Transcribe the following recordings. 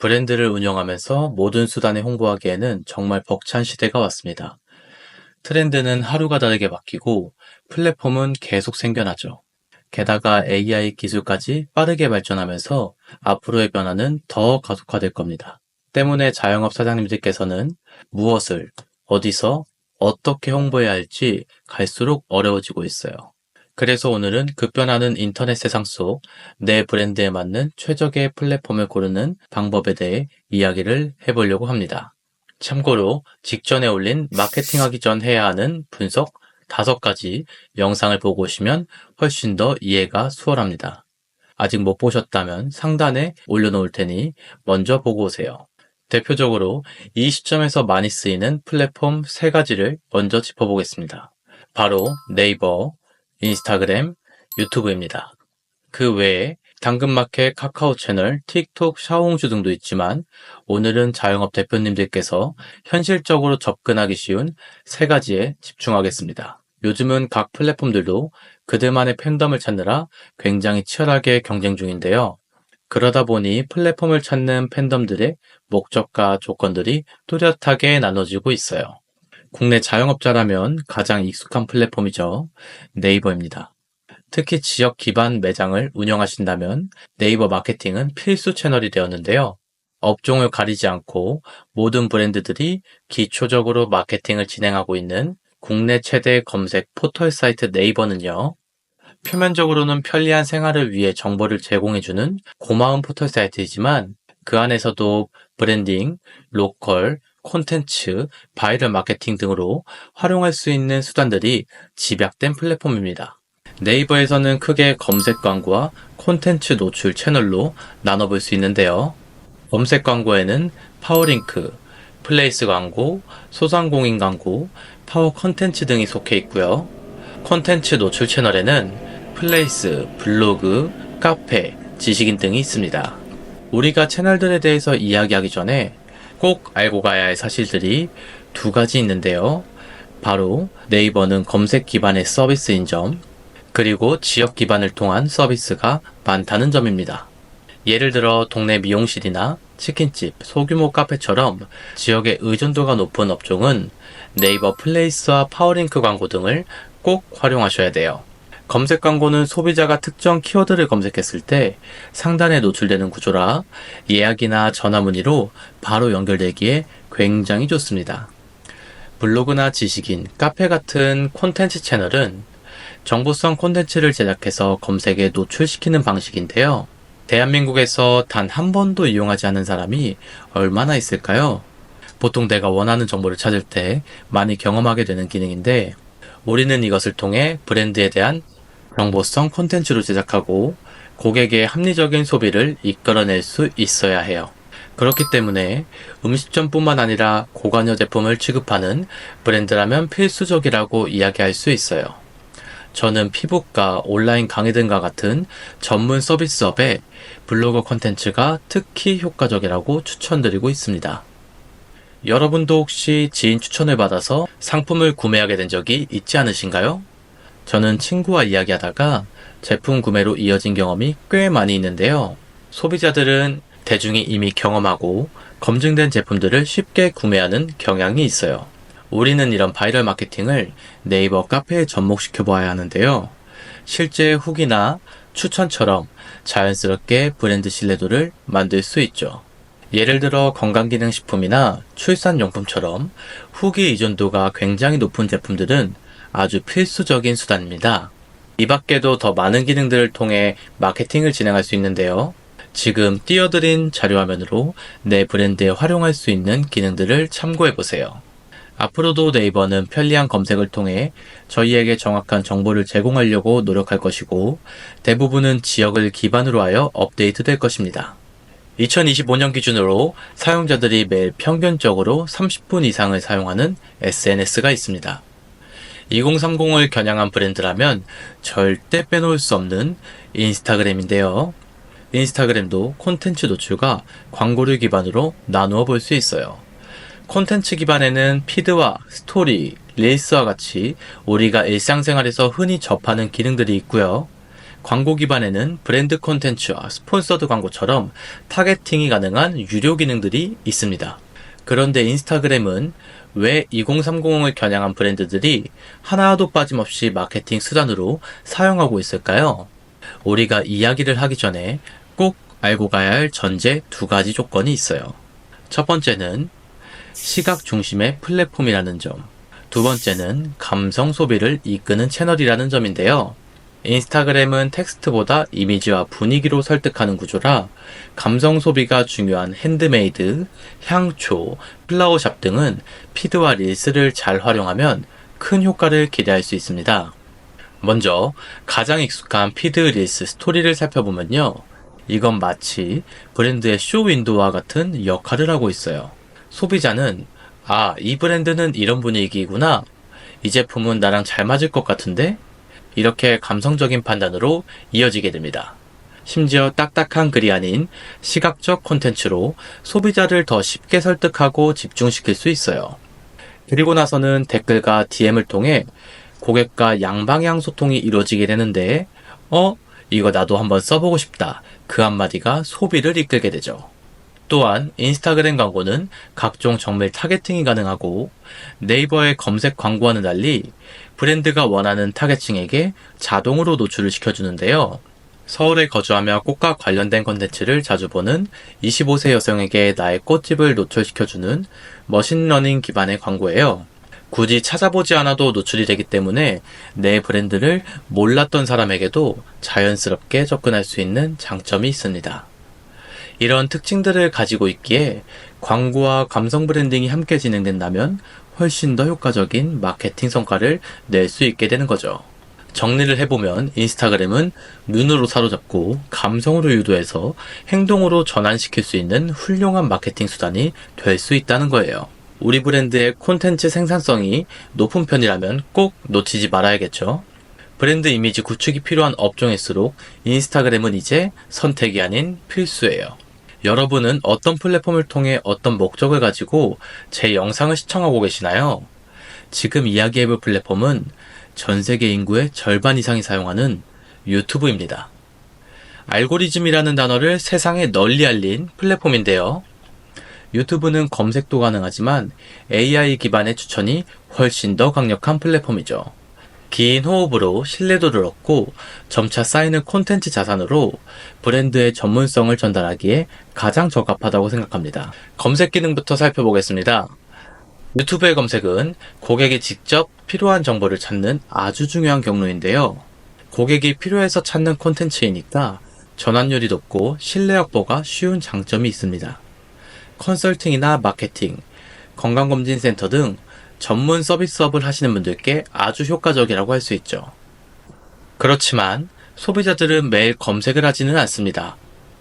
브랜드를 운영하면서 모든 수단에 홍보하기에는 정말 벅찬 시대가 왔습니다. 트렌드는 하루가 다르게 바뀌고 플랫폼은 계속 생겨나죠. 게다가 AI 기술까지 빠르게 발전하면서 앞으로의 변화는 더 가속화될 겁니다. 때문에 자영업 사장님들께서는 무엇을, 어디서, 어떻게 홍보해야 할지 갈수록 어려워지고 있어요. 그래서 오늘은 급변하는 인터넷 세상 속 내 브랜드에 맞는 최적의 플랫폼을 고르는 방법에 대해 이야기를 해보려고 합니다. 참고로 직전에 올린 마케팅하기 전 해야 하는 분석 5가지 영상을 보고 오시면 훨씬 더 이해가 수월합니다. 아직 못 보셨다면 상단에 올려놓을 테니 먼저 보고 오세요. 대표적으로 이 시점에서 많이 쓰이는 플랫폼 3가지를 먼저 짚어보겠습니다. 바로 네이버, 인스타그램, 유튜브입니다. 그 외에 당근마켓, 카카오 채널, 틱톡, 샤오홍슈 등도 있지만 오늘은 자영업 대표님들께서 현실적으로 접근하기 쉬운 3가지에 집중하겠습니다. 요즘은 각 플랫폼들도 그들만의 팬덤을 찾느라 굉장히 치열하게 경쟁 중인데요. 그러다 보니 플랫폼을 찾는 팬덤들의 목적과 조건들이 뚜렷하게 나눠지고 있어요. 국내 자영업자라면 가장 익숙한 플랫폼이죠. 네이버입니다. 특히 지역 기반 매장을 운영하신다면 네이버 마케팅은 필수 채널이 되었는데요. 업종을 가리지 않고 모든 브랜드들이 기초적으로 마케팅을 진행하고 있는 국내 최대 검색 포털 사이트 네이버는요. 표면적으로는 편리한 생활을 위해 정보를 제공해주는 고마운 포털 사이트이지만 그 안에서도 브랜딩, 로컬, 콘텐츠, 바이럴 마케팅 등으로 활용할 수 있는 수단들이 집약된 플랫폼입니다. 네이버에서는 크게 검색 광고와 콘텐츠 노출 채널로 나눠볼 수 있는데요. 검색 광고에는 파워링크, 플레이스 광고, 소상공인 광고, 파워 콘텐츠 등이 속해 있고요. 콘텐츠 노출 채널에는 플레이스, 블로그, 카페, 지식인 등이 있습니다. 우리가 채널들에 대해서 이야기하기 전에 꼭 알고 가야 할 사실들이 2가지 있는데요. 바로 네이버는 검색 기반의 서비스인 점, 그리고 지역 기반을 통한 서비스가 많다는 점입니다. 예를 들어 동네 미용실이나 치킨집, 소규모 카페처럼 지역의 의존도가 높은 업종은 네이버 플레이스와 파워링크 광고 등을 꼭 활용하셔야 돼요. 검색 광고는 소비자가 특정 키워드를 검색했을 때 상단에 노출되는 구조라 예약이나 전화 문의로 바로 연결되기에 굉장히 좋습니다. 블로그나 지식인, 카페 같은 콘텐츠 채널은 정보성 콘텐츠를 제작해서 검색에 노출시키는 방식인데요. 대한민국에서 단 한 번도 이용하지 않은 사람이 얼마나 있을까요? 보통 내가 원하는 정보를 찾을 때 많이 경험하게 되는 기능인데 우리는 이것을 통해 브랜드에 대한 정보성 콘텐츠로 제작하고 고객의 합리적인 소비를 이끌어낼 수 있어야 해요. 그렇기 때문에 음식점뿐만 아니라 고관여 제품을 취급하는 브랜드라면 필수적이라고 이야기할 수 있어요. 저는 피부과, 온라인 강의 등과 같은 전문 서비스업에 블로그 콘텐츠가 특히 효과적이라고 추천드리고 있습니다. 여러분도 혹시 지인 추천을 받아서 상품을 구매하게 된 적이 있지 않으신가요? 저는 친구와 이야기하다가 제품 구매로 이어진 경험이 꽤 많이 있는데요. 소비자들은 대중이 이미 경험하고 검증된 제품들을 쉽게 구매하는 경향이 있어요. 우리는 이런 바이럴 마케팅을 네이버 카페에 접목시켜 보아야 하는데요. 실제 후기나 추천처럼 자연스럽게 브랜드 신뢰도를 만들 수 있죠. 예를 들어 건강기능식품이나 출산용품처럼 후기 의존도가 굉장히 높은 제품들은 아주 필수적인 수단입니다. 이 밖에도 더 많은 기능들을 통해 마케팅을 진행할 수 있는데요. 지금 띄워드린 자료화면으로 내 브랜드에 활용할 수 있는 기능들을 참고해보세요. 앞으로도 네이버는 편리한 검색을 통해 저희에게 정확한 정보를 제공하려고 노력할 것이고 대부분은 지역을 기반으로 하여 업데이트될 것입니다. 2025년 기준으로 사용자들이 매일 평균적으로 30분 이상을 사용하는 SNS가 있습니다. 2030을 겨냥한 브랜드라면 절대 빼놓을 수 없는 인스타그램인데요. 인스타그램도 콘텐츠 노출과 광고를 기반으로 나누어 볼 수 있어요. 콘텐츠 기반에는 피드와 스토리, 릴스와 같이 우리가 일상생활에서 흔히 접하는 기능들이 있고요. 광고 기반에는 브랜드 콘텐츠와 스폰서드 광고처럼 타겟팅이 가능한 유료 기능들이 있습니다. 그런데 인스타그램은 왜 2030을 겨냥한 브랜드들이 하나도 빠짐없이 마케팅 수단으로 사용하고 있을까요? 우리가 이야기를 하기 전에 꼭 알고 가야 할 전제 2가지 조건이 있어요. 첫 번째는 시각 중심의 플랫폼이라는 점, 두 번째는 감성 소비를 이끄는 채널이라는 점인데요. 인스타그램은 텍스트보다 이미지와 분위기로 설득하는 구조라 감성 소비가 중요한 핸드메이드, 향초, 플라워샵 등은 피드와 릴스를 잘 활용하면 큰 효과를 기대할 수 있습니다. 먼저 가장 익숙한 피드 릴스 스토리를 살펴보면요. 이건 마치 브랜드의 쇼 윈도우와 같은 역할을 하고 있어요. 소비자는 이 브랜드는 이런 분위기구나. 이 제품은 나랑 잘 맞을 것 같은데? 이렇게 감성적인 판단으로 이어지게 됩니다. 심지어 딱딱한 글이 아닌 시각적 콘텐츠로 소비자를 더 쉽게 설득하고 집중시킬 수 있어요. 그리고 나서는 댓글과 DM을 통해 고객과 양방향 소통이 이루어지게 되는데 이거 나도 한번 써보고 싶다. 그 한마디가 소비를 이끌게 되죠. 또한 인스타그램 광고는 각종 정밀 타겟팅이 가능하고 네이버의 검색 광고와는 달리 브랜드가 원하는 타겟층에게 자동으로 노출을 시켜주는데요. 서울에 거주하며 꽃과 관련된 콘텐츠를 자주 보는 25세 여성에게 나의 꽃집을 노출시켜주는 머신러닝 기반의 광고예요. 굳이 찾아보지 않아도 노출이 되기 때문에 내 브랜드를 몰랐던 사람에게도 자연스럽게 접근할 수 있는 장점이 있습니다. 이런 특징들을 가지고 있기에 광고와 감성 브랜딩이 함께 진행된다면 훨씬 더 효과적인 마케팅 성과를 낼 수 있게 되는 거죠. 정리를 해보면 인스타그램은 눈으로 사로잡고 감성으로 유도해서 행동으로 전환시킬 수 있는 훌륭한 마케팅 수단이 될 수 있다는 거예요. 우리 브랜드의 콘텐츠 생산성이 높은 편이라면 꼭 놓치지 말아야겠죠. 브랜드 이미지 구축이 필요한 업종일수록 인스타그램은 이제 선택이 아닌 필수예요. 여러분은 어떤 플랫폼을 통해 어떤 목적을 가지고 제 영상을 시청하고 계시나요? 지금 이야기해볼 플랫폼은 전 세계 인구의 절반 이상이 사용하는 유튜브입니다. 알고리즘이라는 단어를 세상에 널리 알린 플랫폼인데요. 유튜브는 검색도 가능하지만 AI 기반의 추천이 훨씬 더 강력한 플랫폼이죠. 긴 호흡으로 신뢰도를 얻고 점차 쌓이는 콘텐츠 자산으로 브랜드의 전문성을 전달하기에 가장 적합하다고 생각합니다. 검색 기능부터 살펴보겠습니다. 유튜브의 검색은 고객이 직접 필요한 정보를 찾는 아주 중요한 경로인데요. 고객이 필요해서 찾는 콘텐츠이니까 전환율이 높고 신뢰 확보가 쉬운 장점이 있습니다. 컨설팅이나 마케팅, 건강검진센터 등 전문 서비스업을 하시는 분들께 아주 효과적이라고 할 수 있죠. 그렇지만 소비자들은 매일 검색을 하지는 않습니다.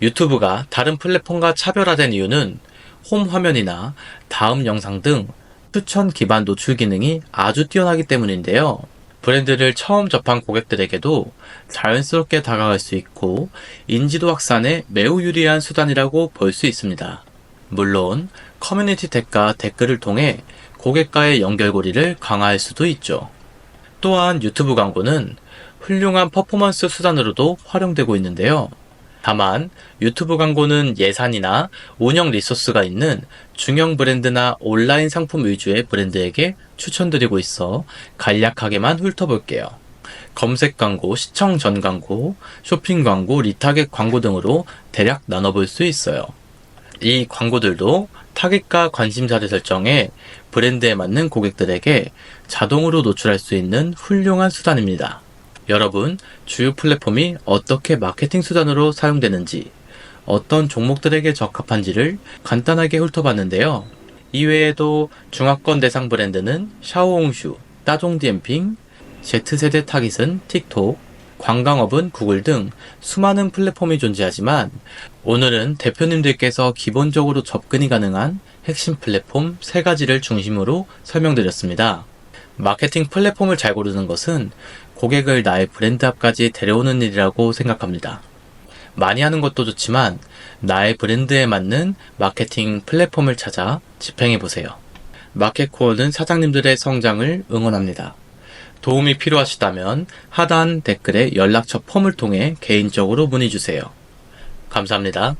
유튜브가 다른 플랫폼과 차별화된 이유는 홈 화면이나 다음 영상 등 추천 기반 노출 기능이 아주 뛰어나기 때문인데요. 브랜드를 처음 접한 고객들에게도 자연스럽게 다가갈 수 있고 인지도 확산에 매우 유리한 수단이라고 볼 수 있습니다. 물론 커뮤니티 탭과 댓글을 통해 고객과의 연결고리를 강화할 수도 있죠. 또한 유튜브 광고는 훌륭한 퍼포먼스 수단으로도 활용되고 있는데요. 다만 유튜브 광고는 예산이나 운영 리소스가 있는 중형 브랜드나 온라인 상품 위주의 브랜드에게 추천드리고 있어 간략하게만 훑어볼게요. 검색 광고, 시청 전 광고, 쇼핑 광고, 리타겟 광고 등으로 대략 나눠볼 수 있어요. 이 광고들도 타깃과 관심사를 설정해 브랜드에 맞는 고객들에게 자동으로 노출할 수 있는 훌륭한 수단입니다. 여러분, 주요 플랫폼이 어떻게 마케팅 수단으로 사용되는지, 어떤 종목들에게 적합한지를 간단하게 훑어봤는데요. 이외에도 중화권 대상 브랜드는 샤오홍슈, 따종디엠핑, Z세대 타깃은 틱톡, 관광업은 구글 등 수많은 플랫폼이 존재하지만 오늘은 대표님들께서 기본적으로 접근이 가능한 핵심 플랫폼 3가지를 중심으로 설명드렸습니다. 마케팅 플랫폼을 잘 고르는 것은 고객을 나의 브랜드 앞까지 데려오는 일이라고 생각합니다. 많이 하는 것도 좋지만 나의 브랜드에 맞는 마케팅 플랫폼을 찾아 집행해보세요. 마켓코어는 사장님들의 성장을 응원합니다. 도움이 필요하시다면 하단 댓글에 연락처 폼을 통해 개인적으로 문의 주세요. 감사합니다.